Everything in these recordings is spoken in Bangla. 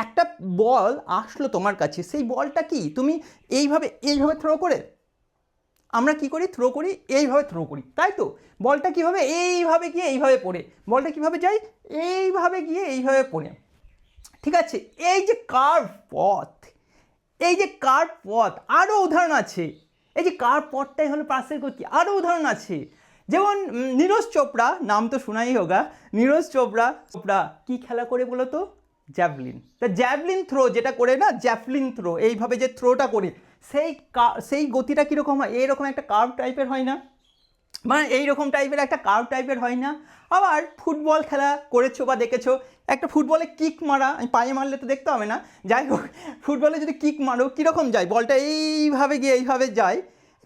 একটা বল আসলো তোমার কাছে, সেই বলটা কি তুমি এইভাবে এইভাবে থ্রো করে, আমরা কি করি থ্রো করি এইভাবে থ্রো করি, তাই তো? বলটা কীভাবে এইভাবে গিয়ে এইভাবে পড়ে, বলটা কীভাবে যায় এইভাবে গিয়ে এইভাবে পড়ে, ঠিক আছে? এই যে কার্ভ পথ, এই যে কার্ভ পথ, আরও উদাহরণ আছে। এই যে কার্ভ পথটাই হলো প্রাসের গতি, আরও উদাহরণ আছে। যেমন নীরজ চোপড়া, নাম তো শোনাই হোগা, নীরজ চোপড়া কি খেলা করে বলো তো? জ্যাভলিন। তা জ্যাভলিন থ্রো যেটা করে না, জ্যাভলিন থ্রো, এইভাবে যে থ্রোটা করে, সেই গতিটা কীরকম হয়? এইরকম একটা কার্ভ টাইপের হয় না? মানে এইরকম টাইপের একটা কার্ভ টাইপের হয় না? আবার ফুটবল খেলা করেছো বা দেখেছো, একটা ফুটবলে কিক মারা, আমি পায়ে মারলে তো দেখতে হবে না, যাই হোক ফুটবলে যদি কিক মারো কীরকম যায়, বলটা এইভাবে গিয়ে এইভাবে যায়।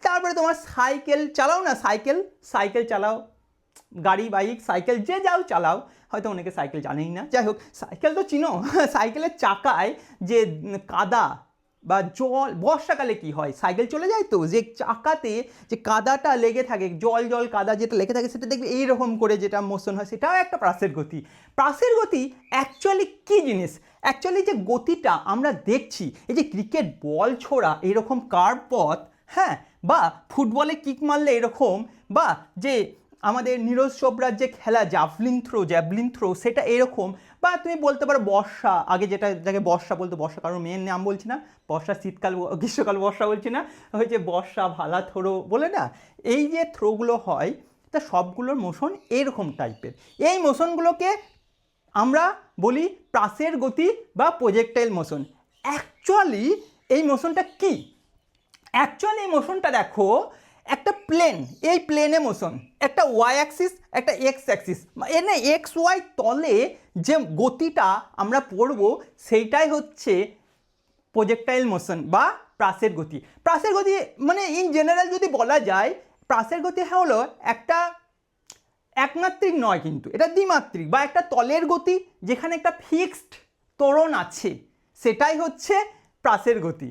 তারপরে তোমার সাইকেল চালাও না, সাইকেল চালাও, গাড়ি বাইক সাইকেল যে যাও চালাও, হয়তো অনেকে সাইকেল জানেই না, যাই হোক সাইকেল তো চিনো। সাইকেলের চাকায় যে কাদা বা জল, বর্ষাকালে কি হয়, সাইকেল চলে যায় তো, যে চাকাতে যে কাদাটা লেগে থাকে, জল কাদা যেটা লেগে থাকে, সেটা দেখবে এইরকম করে যেটা মোশন হয়, সেটাও একটা প্রাসের গতি। প্রাসের গতি অ্যাকচুয়ালি কী জিনিস? অ্যাকচুয়ালি যে গতিটা আমরা দেখছি, এই যে ক্রিকেট বল ছোড়া এরকম কার্ভ পথ, হ্যাঁ, বা ফুটবলে কিক মারলে এরকম, বা যে আমাদের নীরজ চোপড়ার যে খেলা জ্যাভলিন থ্রো সেটা এরকম, বা তুমি বলতে পারো বর্ষা, আগে যেটাকে বর্ষা বলতো, বর্ষা কারোর মেয়ের নাম বলছি না, বর্ষা শীতকাল গ্রীষ্মকাল বর্ষা বলছি না, ওই যে বর্ষা ভালা থ্রো বলে না, এই যে থ্রোগুলো হয় তা সবগুলোর মোশন এরকম টাইপের। এই মোশনগুলোকে আমরা বলি প্রাসের গতি বা প্রজেক্টাইল মোশন। অ্যাকচুয়ালি এই মোশনটা কি? অ্যাকচুয়ালি এই মোশনটা দেখো, একটা প্লেন, এই প্লেনে মোশন, একটা ওয়াই অ্যাক্সিস একটা এক্স অ্যাক্সিস, এর না এক্স ওয়াই তলে যে গতিটা আমরা পড়ব সেইটাই হচ্ছে প্রজেক্টাইল মোশন বা প্রাসের গতি। প্রাসের গতি মানে ইন জেনারেল যদি বলা যায়, প্রাসের গতি হলো একটা একমাত্রিক নয়, কিন্তু এটা দ্বিমাত্রিক, বা একটা তলের গতি যেখানে একটা ফিক্সড ত্বরণ আছে, সেটাই হচ্ছে প্রাসের গতি।